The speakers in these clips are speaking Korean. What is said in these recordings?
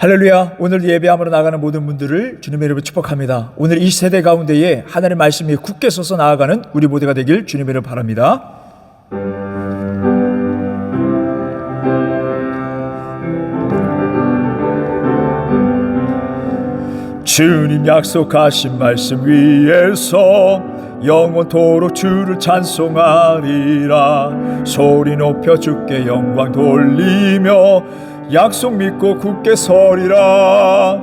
할렐루야. 오늘 예배함으로 나가는 모든 분들을 주님의 이름으로 축복합니다. 오늘 이 세대 가운데에 하나님의 말씀이 굳게 서서 나아가는 우리 모두가 되길 주님의 이름으로 바랍니다. 주님 약속하신 말씀 위에서 영원토록 주를 찬송하리라. 소리 높여 주께 영광 돌리며 약속 믿고 굳게 서리라.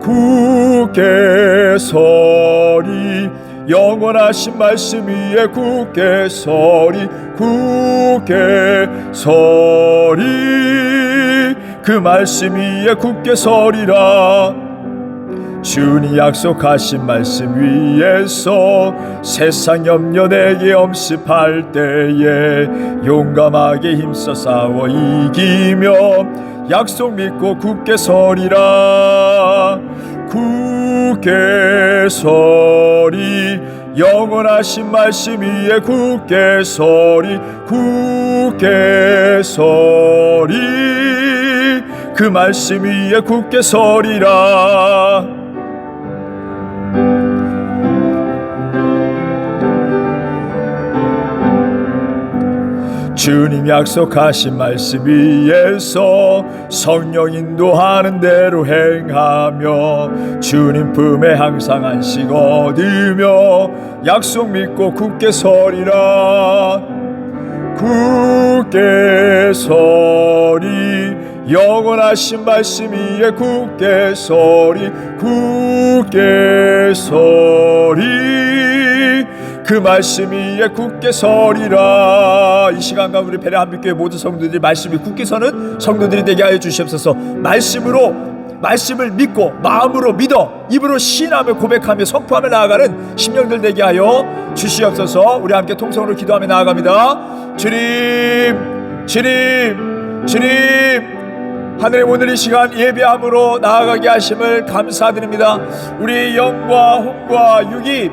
굳게 서리. 영원하신 말씀 위에 굳게 서리. 굳게 서리. 그 말씀 위에 굳게 서리라. 주님 약속하신 말씀 위에서 세상 염려 내게 엄습할 때에 용감하게 힘써 싸워 이기며 약속 믿고 굳게 서리라. 굳게 서리. 영원하신 말씀 위에 굳게 서리. 굳게 서리. 그 말씀 위에 굳게 서리라. 주님 약속하신 말씀 위에서 성령 인도하는 대로 행하며 주님 품에 항상 안식 얻으며 약속 믿고 굳게 서리라. 굳게 서리. 영원하신 말씀 위에 굳게 서리. 굳게 서리. 그 말씀 위에 굳게 서리라. 이 시간과 우리 베레 한빛교회 모든 성도들이 말씀 위에 굳게 서는 성도들이 되게 하여 주시옵소서. 말씀을 믿고 마음으로 믿어 입으로 시인하며 고백하며 선포하며 나아가는 심령들 되게 하여 주시옵소서. 우리 함께 통성으로 기도하며 나아갑니다. 주님, 주님, 주님, 하늘의 오늘 이 시간 예배함으로 나아가게 하심을 감사드립니다. 우리의 영과 혼과 육이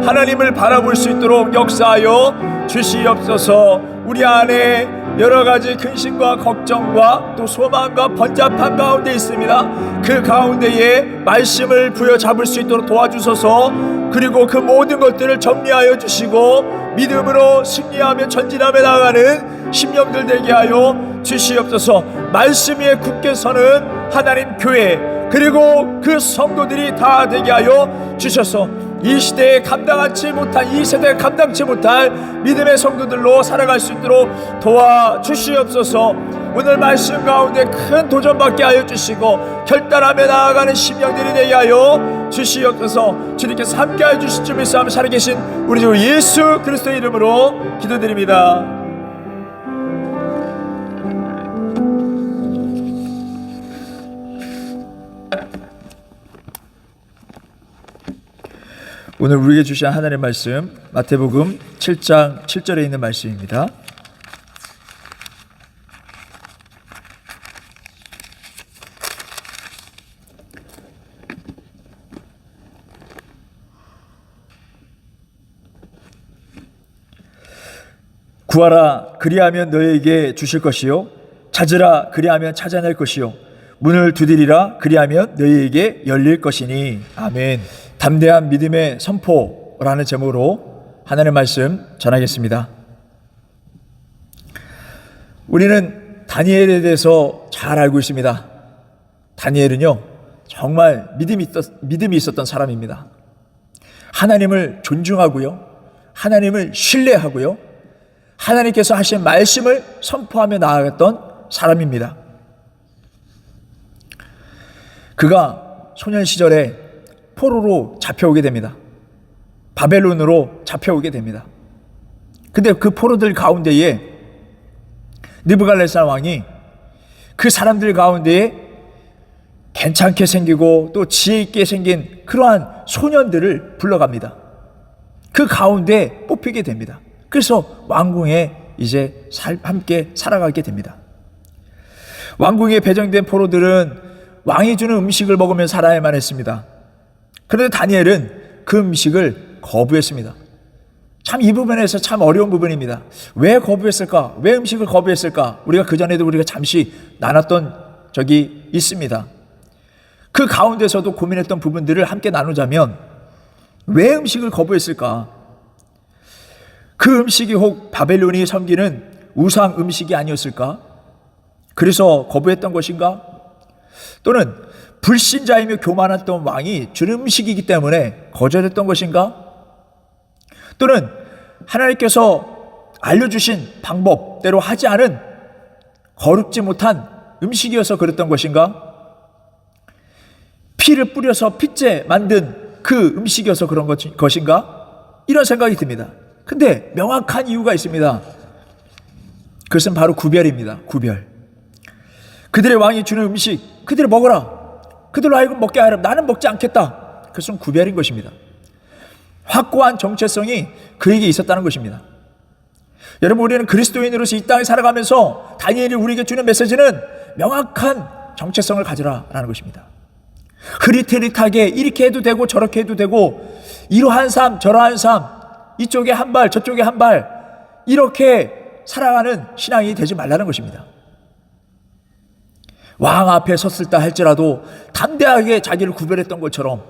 하나님을 바라볼 수 있도록 역사하여 주시옵소서. 우리 안에 여러 가지 근심과 걱정과 또 소망과 번잡한 가운데 있습니다. 그 가운데에 말씀을 부여잡을 수 있도록 도와주소서. 그리고 그 모든 것들을 정리하여 주시고 믿음으로 승리하며 전진하며 나아가는 심령들 되게 하여 주시옵소서. 말씀 위에 굳게 서는 하나님 교회 그리고 그 성도들이 다 되게 하여 주셔서 이 시대에 감당하지 못한 이 세대에 감당치 못할 믿음의 성도들로 살아갈 수 있도록 도와주시옵소서. 오늘 말씀 가운데 큰 도전 받게 하여 주시고 결단하며 나아가는 심령들이 되게 하여 주시옵소서. 주님께서 함께 하여 주실 줄 믿사오며 살아계신 우리 주 예수 그리스도의 이름으로 기도드립니다. 오늘 우리에게 주신 하나님의 말씀 마태복음 7장 7절에 있는 말씀입니다. 구하라 그리하면 너희에게 주실 것이요 찾으라 그리하면 찾아낼 것이요 문을 두드리라 그리하면 너희에게 열릴 것이니. 아멘. 담대한 믿음의 선포라는 제목으로 하나님의 말씀 전하겠습니다. 우리는 다니엘에 대해서 잘 알고 있습니다. 다니엘은요 정말 믿음이 있었던 사람입니다. 하나님을 존중하고요, 하나님을 신뢰하고요, 하나님께서 하신 말씀을 선포하며 나아갔던 사람입니다. 그가 소년 시절에 포로로 잡혀오게 됩니다. 바벨론으로 잡혀오게 됩니다. 근데 그 포로들 가운데에 느부갓네살 왕이 그 사람들 가운데에 괜찮게 생기고 또 지혜 있게 생긴 그러한 소년들을 불러갑니다. 그 가운데 뽑히게 됩니다. 그래서 왕궁에 이제 함께 살아가게 됩니다. 왕궁에 배정된 포로들은 왕이 주는 음식을 먹으며 살아야만 했습니다. 그런데 다니엘은 그 음식을 거부했습니다. 참 이 부분에서 참 어려운 부분입니다. 왜 거부했을까? 왜 음식을 거부했을까? 우리가 그전에도 우리가 잠시 나눴던 있습니다. 그 가운데서도 고민했던 부분들을 함께 나누자면, 왜 음식을 거부했을까? 그 음식이 혹 바벨론이 섬기는 우상 음식이 아니었을까? 그래서 거부했던 것인가? 또는 불신자이며 교만했던 왕이 준 음식이기 때문에 거절했던 것인가? 또는 하나님께서 알려주신 방법대로 하지 않은 거룩지 못한 음식이어서 그랬던 것인가? 피를 뿌려서 핏째 만든 그 음식이어서 그런 것인가? 이런 생각이 듭니다. 근데 명확한 이유가 있습니다. 그것은 바로 구별입니다. 구별. 그들의 왕이 주는 음식 그들이 먹어라. 그들로 하여금 먹게 하라. 나는 먹지 않겠다. 그것은 구별인 것입니다. 확고한 정체성이 그에게 있었다는 것입니다. 여러분, 우리는 그리스도인으로서 이 땅에 살아가면서 다니엘이 우리에게 주는 메시지는 명확한 정체성을 가져라라는 것입니다. 흐릿흐릿하게 이렇게 해도 되고 저렇게 해도 되고, 이러한 삶 저러한 삶, 이쪽에 한 발 저쪽에 한 발, 이렇게 살아가는 신앙이 되지 말라는 것입니다. 왕 앞에 섰을다 할지라도 담대하게 자기를 구별했던 것처럼,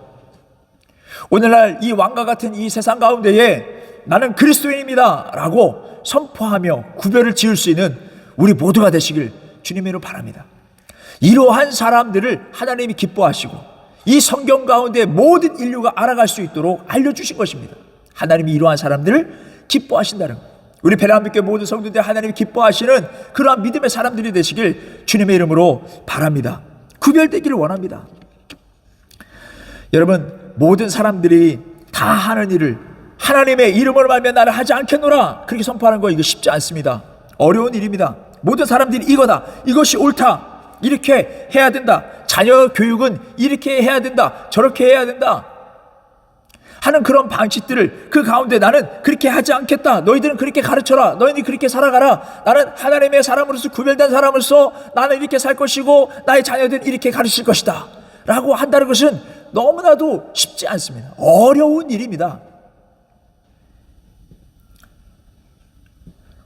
오늘날 이 왕과 같은 이 세상 가운데에 나는 그리스도인입니다 라고 선포하며 구별을 지을 수 있는 우리 모두가 되시길 주님으로 바랍니다. 이러한 사람들을 하나님이 기뻐하시고 이 성경 가운데 모든 인류가 알아갈 수 있도록 알려주신 것입니다. 하나님이 이러한 사람들을 기뻐하신다는 것. 우리 베레한빛교회 모든 성도들 하나님이 기뻐하시는 그러한 믿음의 사람들이 되시길 주님의 이름으로 바랍니다. 구별되기를 원합니다. 여러분, 모든 사람들이 다 하는 일을 하나님의 이름으로 말미암아 나를 하지 않겠노라 그렇게 선포하는 거, 이거 쉽지 않습니다. 어려운 일입니다. 모든 사람들이 이거다, 이것이 옳다, 이렇게 해야 된다, 자녀 교육은 이렇게 해야 된다, 저렇게 해야 된다 하는 그런 방식들을 그 가운데 나는 그렇게 하지 않겠다, 너희들은 그렇게 가르쳐라, 너희들이 그렇게 살아가라, 나는 하나님의 사람으로서 구별된 사람으로서 나는 이렇게 살 것이고 나의 자녀들은 이렇게 가르칠 것이다 라고 한다는 것은 너무나도 쉽지 않습니다. 어려운 일입니다.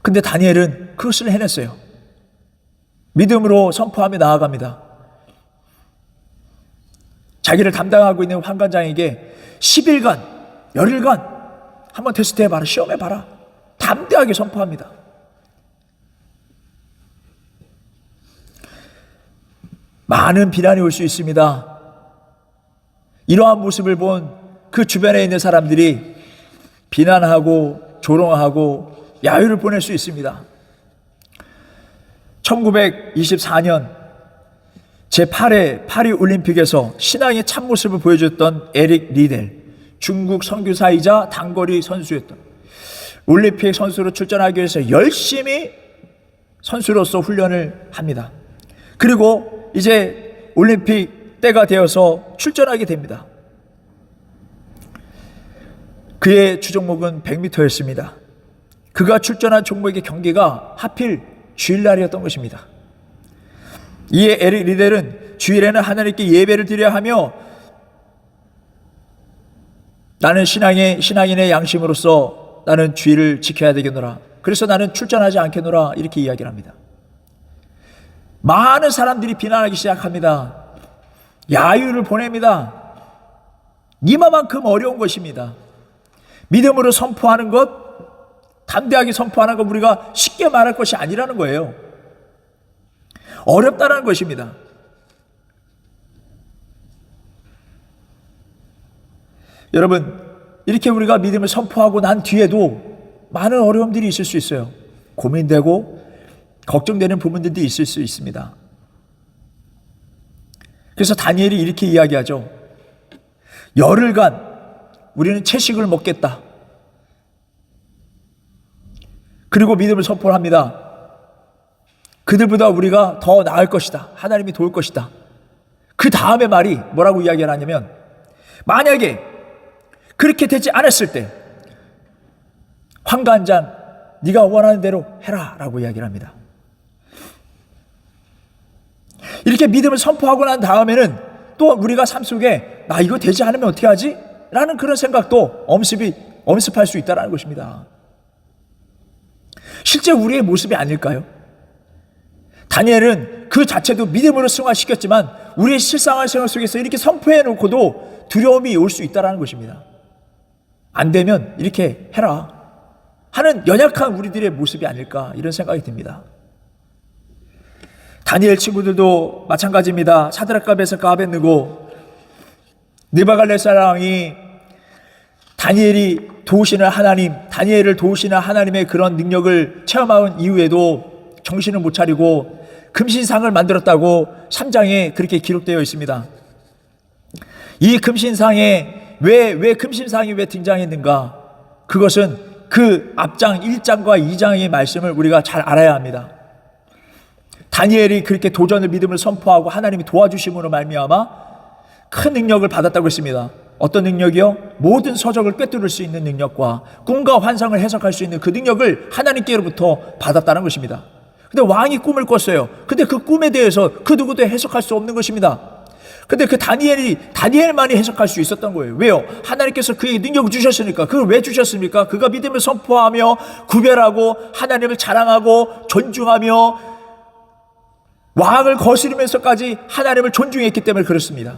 근데 다니엘은 그것을 해냈어요. 믿음으로 선포하며 나아갑니다. 자기를 담당하고 있는 환관장에게 10일간, 열흘간 한번 테스트 해봐라, 시험해봐라, 담대하게 선포합니다. 많은 비난이 올 수 있습니다. 이러한 모습을 본 그 주변에 있는 사람들이 비난하고 조롱하고 야유를 보낼 수 있습니다. 1924년 제8회 파리 올림픽에서 신앙의 참모습을 보여줬던 에릭 리델, 중국 선교사이자 단거리 선수였던, 올림픽 선수로 출전하기 위해서 열심히 선수로서 훈련을 합니다. 그리고 이제 올림픽 때가 되어서 출전하게 됩니다. 그의 주종목은 100m였습니다. 그가 출전한 종목의 경기가 하필 주일날이었던 것입니다. 이에 에릭 리델은 주일에는 하나님께 예배를 드려야 하며 나는 신앙인의 양심으로서 나는 주일을 지켜야 되겠노라, 그래서 나는 출전하지 않겠노라, 이렇게 이야기를 합니다. 많은 사람들이 비난하기 시작합니다. 야유를 보냅니다. 이만큼 어려운 것입니다. 믿음으로 선포하는 것, 담대하게 선포하는 것, 우리가 쉽게 말할 것이 아니라는 거예요. 어렵다는 것입니다. 여러분, 이렇게 우리가 믿음을 선포하고 난 뒤에도 많은 어려움들이 있을 수 있어요. 고민되고 걱정되는 부분들도 있을 수 있습니다. 그래서 다니엘이 이렇게 이야기하죠. 열흘간 우리는 채식을 먹겠다. 그리고 믿음을 선포합니다. 그들보다 우리가 더 나을 것이다, 하나님이 도울 것이다. 그 다음에 말이 뭐라고 이야기를 하냐면, 만약에 그렇게 되지 않았을 때 환관장 네가 원하는 대로 해라 라고 이야기를 합니다. 이렇게 믿음을 선포하고 난 다음에는 또 우리가 삶 속에 나 이거 되지 않으면 어떻게 하지? 라는 그런 생각도 엄습할 수 있다는 것입니다. 실제 우리의 모습이 아닐까요? 다니엘은 그 자체도 믿음으로 승화시켰지만 우리의 실생활 생활 속에서 이렇게 선포해 놓고도 두려움이 올 수 있다는 것입니다. 안 되면 이렇게 해라 하는 연약한 우리들의 모습이 아닐까 이런 생각이 듭니다. 다니엘 친구들도 마찬가지입니다. 사드락과 메삭과 아벳느고, 느부갓네살 왕이 다니엘이 도우시는 하나님, 다니엘을 도우시는 하나님의 그런 능력을 체험한 이후에도 정신을 못 차리고 금신상을 만들었다고 3장에 그렇게 기록되어 있습니다. 이 금신상에 왜 금신상이 왜 등장했는가? 그것은 그 앞장 1장과 2장의 말씀을 우리가 잘 알아야 합니다. 다니엘이 그렇게 도전을 믿음을 선포하고 하나님이 도와주심으로 말미암아 큰 능력을 받았다고 했습니다. 어떤 능력이요? 모든 서적을 꿰뚫을 수 있는 능력과 꿈과 환상을 해석할 수 있는 그 능력을 하나님께로부터 받았다는 것입니다. 근데 왕이 꿈을 꿨어요. 근데 그 꿈에 대해서 그 누구도 해석할 수 없는 것입니다. 근데 그 다니엘만이 해석할 수 있었던 거예요. 왜요? 하나님께서 그에게 능력을 주셨으니까. 그걸 왜 주셨습니까? 그가 믿음을 선포하며 구별하고 하나님을 자랑하고 존중하며 왕을 거스르면서까지 하나님을 존중했기 때문에 그렇습니다.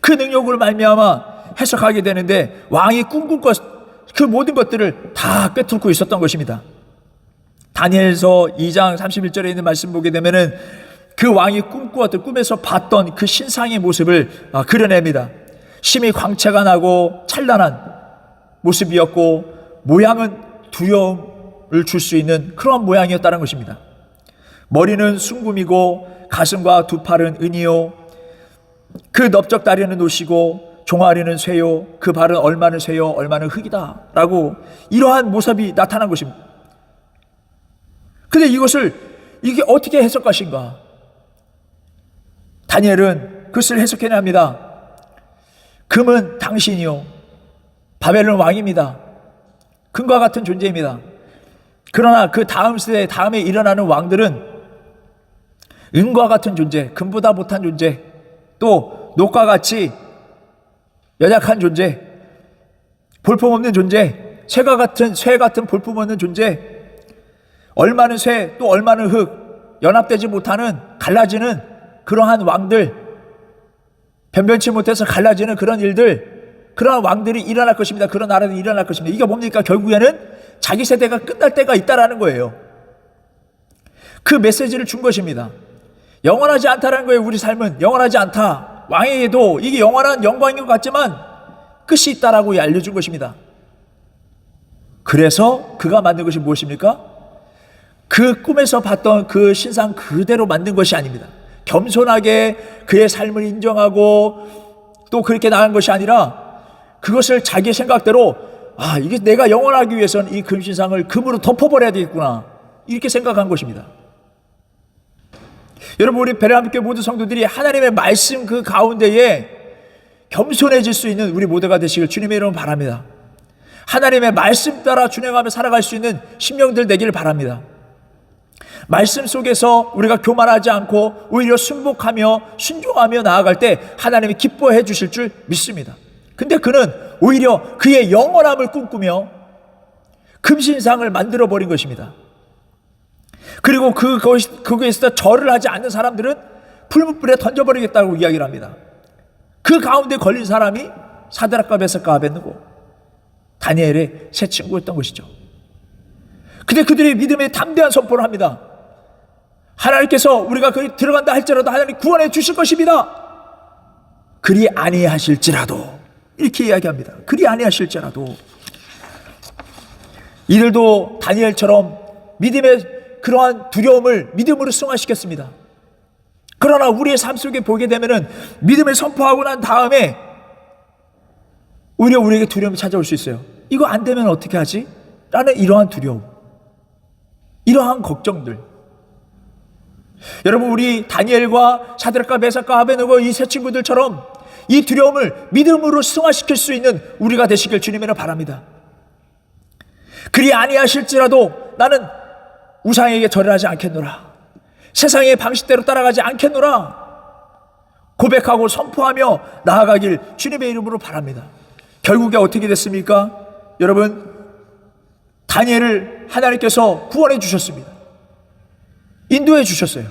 그 능력으로 말미암아 해석하게 되는데 왕이 꿈꾼 것, 그 모든 것들을 다 꿰뚫고 있었던 것입니다. 다니엘서 2장 31절에 있는 말씀 보게 되면은 그 왕이 꿈꾸었던, 꿈에서 봤던 그 신상의 모습을 그려냅니다. 심히 광채가 나고 찬란한 모습이었고 모양은 두려움을 줄 수 있는 그런 모양이었다는 것입니다. 머리는 순금이고 가슴과 두 팔은 은이요, 그 넓적 다리는 노시고 종아리는 쇠요, 그 발은 얼마는 쇠요 얼마는 흙이다 라고 이러한 모습이 나타난 것입니다. 근데 이게 어떻게 해석하신가? 다니엘은 그것을 해석해야 합니다. 금은 당신이요, 바벨론 왕입니다. 금과 같은 존재입니다. 그러나 그 다음 세대 다음에 일어나는 왕들은 은과 같은 존재, 금보다 못한 존재, 또 녹과 같이 연약한 존재, 볼품없는 존재, 쇠 같은 볼품없는 존재, 얼마는 쇠 또 얼마는 흙, 연합되지 못하는 갈라지는 그러한 왕들, 변변치 못해서 갈라지는 그런 일들, 그러한 왕들이 일어날 것입니다. 그런 나라들이 일어날 것입니다. 이게 뭡니까? 결국에는 자기 세대가 끝날 때가 있다라는 거예요. 그 메시지를 준 것입니다. 영원하지 않다라는 거예요. 우리 삶은 영원하지 않다. 왕에게도 이게 영원한 영광인 것 같지만 끝이 있다라고 알려준 것입니다. 그래서 그가 만든 것이 무엇입니까? 그 꿈에서 봤던 그 신상 그대로 만든 것이 아닙니다. 겸손하게 그의 삶을 인정하고 또 그렇게 나간 것이 아니라 그것을 자기 생각대로 이게 내가 영원하기 위해서는 이 금신상을 금으로 덮어버려야 되겠구나 이렇게 생각한 것입니다. 여러분, 우리 베레함교회 모든 성도들이 하나님의 말씀 그 가운데에 겸손해질 수 있는 우리 모두가 되시길 주님의 이름으로 바랍니다. 하나님의 말씀 따라 준행하며 살아갈 수 있는 심령들 되기를 바랍니다. 말씀 속에서 우리가 교만하지 않고 오히려 순복하며 순종하며 나아갈 때 하나님이 기뻐해 주실 줄 믿습니다. 근데 그는 오히려 그의 영원함을 꿈꾸며 금신상을 만들어버린 것입니다. 그리고 거기에서 절을 하지 않는 사람들은 풀무불에 던져버리겠다고 이야기를 합니다. 그 가운데 걸린 사람이 사드락과 메삭과 아벳느고, 다니엘의 세 친구였던 것이죠. 근데 그들이 믿음의 담대한 선포를 합니다. 하나님께서 우리가 거기 들어간다 할지라도 하나님 구원해 주실 것입니다. 그리 아니하실지라도, 이렇게 이야기합니다. 그리 아니하실지라도. 이들도 다니엘처럼 믿음의 그러한 두려움을 믿음으로 승화시켰습니다. 그러나 우리의 삶 속에 보게 되면은 믿음을 선포하고 난 다음에 오히려 우리에게 두려움이 찾아올 수 있어요. 이거 안 되면 어떻게 하지? 라는 이러한 두려움, 이러한 걱정들. 여러분, 우리 다니엘과 사드락과 메삭과 아벳느고 이 세 친구들처럼 이 두려움을 믿음으로 승화시킬 수 있는 우리가 되시길 주님으로 바랍니다. 그리 아니하실지라도 나는 우상에게 절하지 않겠노라, 세상의 방식대로 따라가지 않겠노라 고백하고 선포하며 나아가길 주님의 이름으로 바랍니다. 결국에 어떻게 됐습니까? 여러분, 다니엘을 하나님께서 구원해 주셨습니다. 인도해 주셨어요.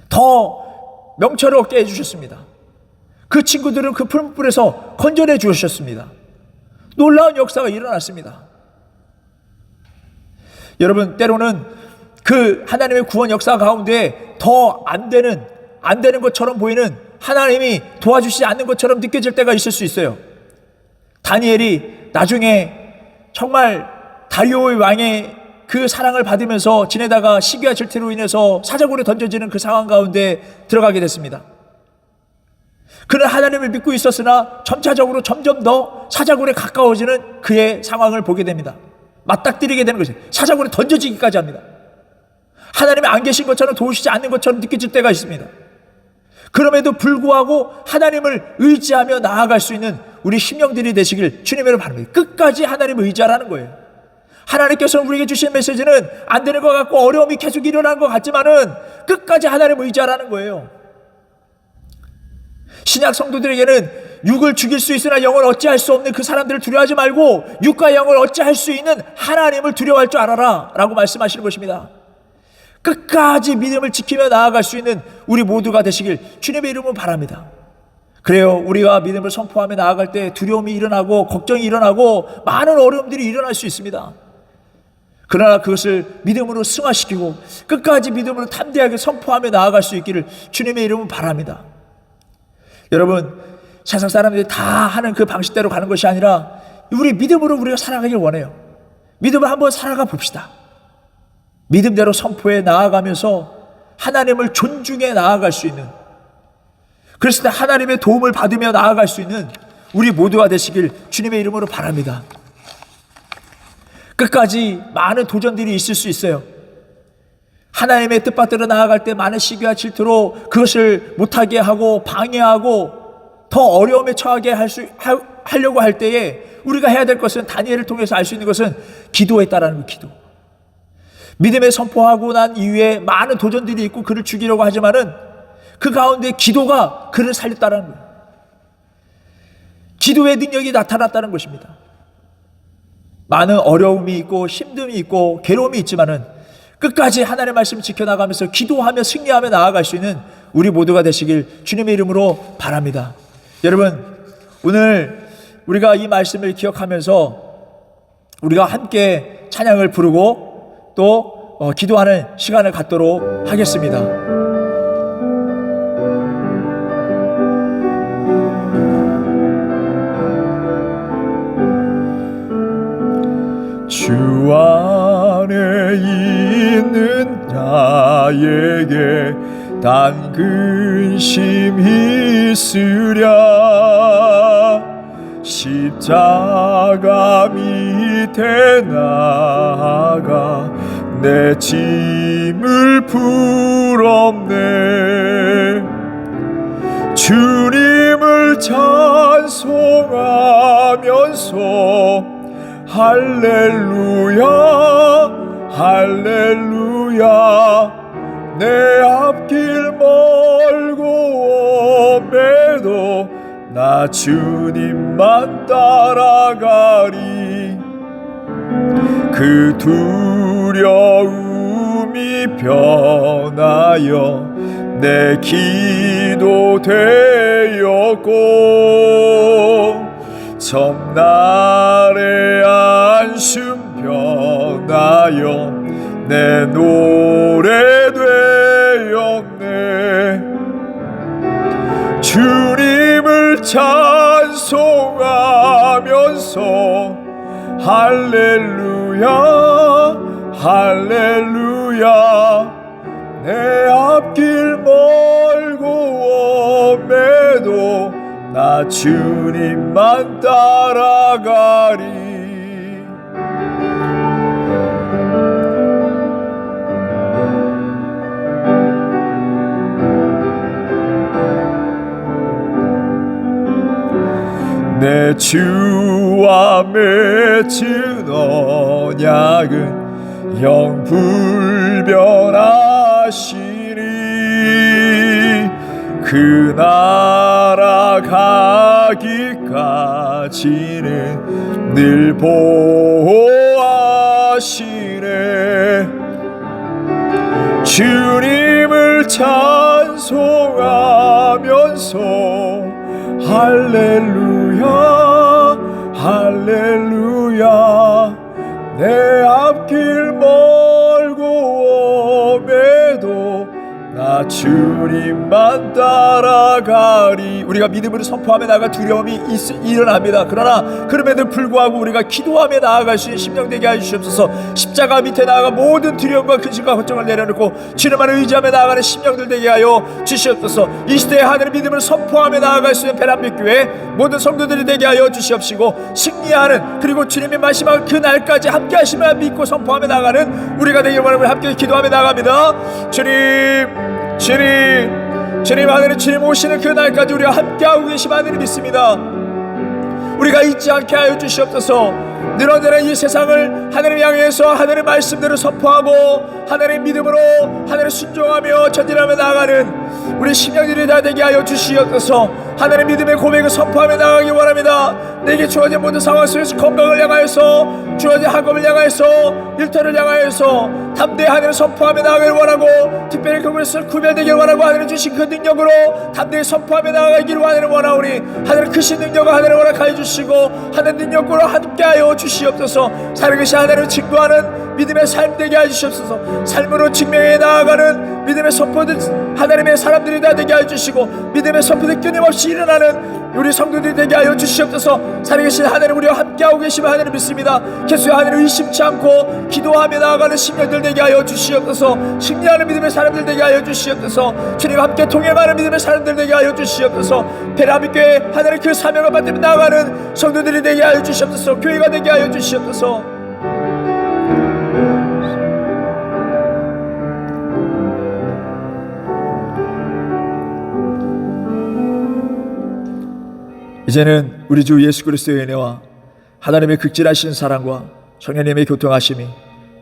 더 명철을 얻게 해주셨습니다. 그 친구들은 그 풀무불에서 건져내 주셨습니다. 놀라운 역사가 일어났습니다. 여러분, 때로는 그 하나님의 구원 역사 가운데 더 안 되는 것처럼 보이는, 하나님이 도와주시지 않는 것처럼 느껴질 때가 있을 수 있어요. 다니엘이 나중에 정말 다리오 왕의 그 사랑을 받으면서 지내다가 시기와 질투로 인해서 사자굴에 던져지는 그 상황 가운데 들어가게 됐습니다. 그는 하나님을 믿고 있었으나 점차적으로 점점 더 사자굴에 가까워지는 그의 상황을 보게 됩니다. 맞닥뜨리게 되는 것이에요. 사자굴에 던져지기까지 합니다. 하나님이 안 계신 것처럼, 도우시지 않는 것처럼 느껴질 때가 있습니다. 그럼에도 불구하고 하나님을 의지하며 나아갈 수 있는 우리 심령들이 되시길 주님으로 바랍니다. 끝까지 하나님을 의지하라는 거예요. 하나님께서는 우리에게 주신 메시지는 안 되는 것 같고 어려움이 계속 일어나는 것 같지만은 끝까지 하나님을 의지하라는 거예요. 신약 성도들에게는 육을 죽일 수 있으나 영을 어찌할 수 없는 그 사람들을 두려워하지 말고 육과 영을 어찌할 수 있는 하나님을 두려워할 줄 알아라 라고 말씀하시는 것입니다. 끝까지 믿음을 지키며 나아갈 수 있는 우리 모두가 되시길 주님의 이름으로 바랍니다. 그래요, 우리가 믿음을 선포하며 나아갈 때 두려움이 일어나고 걱정이 일어나고 많은 어려움들이 일어날 수 있습니다. 그러나 그것을 믿음으로 승화시키고 끝까지 믿음으로 담대하게 선포하며 나아갈 수 있기를 주님의 이름으로 바랍니다. 여러분, 세상 사람들이 다 하는 그 방식대로 가는 것이 아니라 우리 믿음으로 우리가 살아가길 원해요. 믿음을 한번 살아가 봅시다. 믿음대로 선포해 나아가면서 하나님을 존중해 나아갈 수 있는, 그랬을 때 하나님의 도움을 받으며 나아갈 수 있는 우리 모두가 되시길 주님의 이름으로 바랍니다. 끝까지 많은 도전들이 있을 수 있어요. 하나님의 뜻받들어 나아갈 때 많은 시기와 질투로 그것을 못하게 하고 방해하고 더 어려움에 처하게 하려고 할 때에 우리가 해야 될 것은, 다니엘을 통해서 알 수 있는 것은 기도했다라는 거. 기도. 믿음에 선포하고 난 이후에 많은 도전들이 있고 그를 죽이려고 하지만은 그 가운데 기도가 그를 살렸다는 거예요. 기도의 능력이 나타났다는 것입니다. 많은 어려움이 있고 힘듦이 있고 괴로움이 있지만은 끝까지 하나님의 말씀을 지켜나가면서 기도하며 승리하며 나아갈 수 있는 우리 모두가 되시길 주님의 이름으로 바랍니다. 여러분, 오늘 우리가 이 말씀을 기억하면서 우리가 함께 찬양을 부르고 또 기도하는 시간을 갖도록 하겠습니다. 주 안에 있는 나에게 단 근심이 있으랴. 십자가 밑에 나아가 내 짐을 풀었네. 주님을 찬송하면서 할렐루야 할렐루야. 내 앞길 멀고 험해도 나 주님만 따라가리. 그 두려움이 변하여 내 기도 되었고 첫날의 안심 변하여 내 노래 되었네. 주님을 찬송하면서 할렐루야 할렐루야. 내 앞길 멀고 험해도 나 주님만 따라가리. 내 주와 맺은 언약은 영불변하시니 그 나라 가기까지는 늘 보호하시네. 주님을 찬송하면서 할렐루야 할렐루야 내 앞길 멀고 험해도 나 주님만 따라가리. 우리가 믿음으로 선포하며 나아가 두려움이 일어납니다. 그러나 그럼에도 불구하고 우리가 기도하며 나아갈 수 있는 심령 되게 해주시옵소서. 십자가 밑에 나아가 모든 두려움과 근심과 걱정을 내려놓고 주님만을 의지하며 나아가는 심령들 되게 하여 주시옵소서. 이 시대에 하늘의 믿음을 선포하며 나아갈 수 있는 베란빛교회 모든 성도들이 되게 하여 주시옵시고, 승리하는 그리고 주님의 마지막 그 날까지 함께 하심을 믿고 선포하며 나아가는 우리가 되길 원하며 함께 기도하며 나아갑니다. 주님 하늘에 주님 오시는 그 날까지 우리가 함께하고 계심 하늘을 믿습니다. 우리가 잊지 않게 하여 주시옵소서. 늘어나는 이 세상을 하늘을 향해서 하늘의 말씀대로 선포하고 하늘의 믿음으로 하늘을 순종하며 전진하며 나아가는 우리 심령들이 다 되게 하여 주시옵소서. 하늘의 믿음의 고백을 선포하며 나아가기 원합니다. 내게 주어진 모든 상황 속에서 건강을 향하여서, 주어진 학업을 향하여서, 일터를 향하여서 담대히 하늘을 선포하며 나아가길 원하고, 특별히 그곳에서 구별되길 원하고, 하늘을 주신 그 능력으로 담대히 선포하며 나아가기를 원하오니 하늘의 크신 능력을 하늘을 허락하여 주시고 하늘 능력으로 함께하여 주시옵소서. 살아계신 하늘을 증거하는 믿음의 삶 되게 하여 주시옵소서. 삶으로 증명해 나아가는 믿음의 선포들 하나님의 사람들이 다 되게 하여 주시고, 믿음의 선포들 끊임없이 일어나는 우리 성도들이 되게 하여 주시옵소서. 살아계신 하나님 우리와 함께하고 계시면 하나님 믿습니다. 계속 하나님을 의심치 않고 기도하며 나아가는 심령들 되게 하여 주시옵소서. 승리하는 믿음의 사람들 되게 하여 주시옵소서. 주님과 함께 동행하는 믿음의 사람들 되게 하여 주시옵소서. 베라빛교회 하나님 그 사명을 받들며 나아가는 성도들이 되게 하여 주시옵소서. 교회가 되게 하여 주시옵소서. 이제는 우리 주 예수 그리스도의 은혜와 하나님의 극진하신 사랑과 성령님의 교통하심이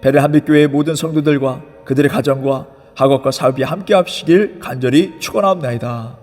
베레 한빛교회의 모든 성도들과 그들의 가정과 학업과 사업이 함께 하시길 간절히 축원하옵나이다.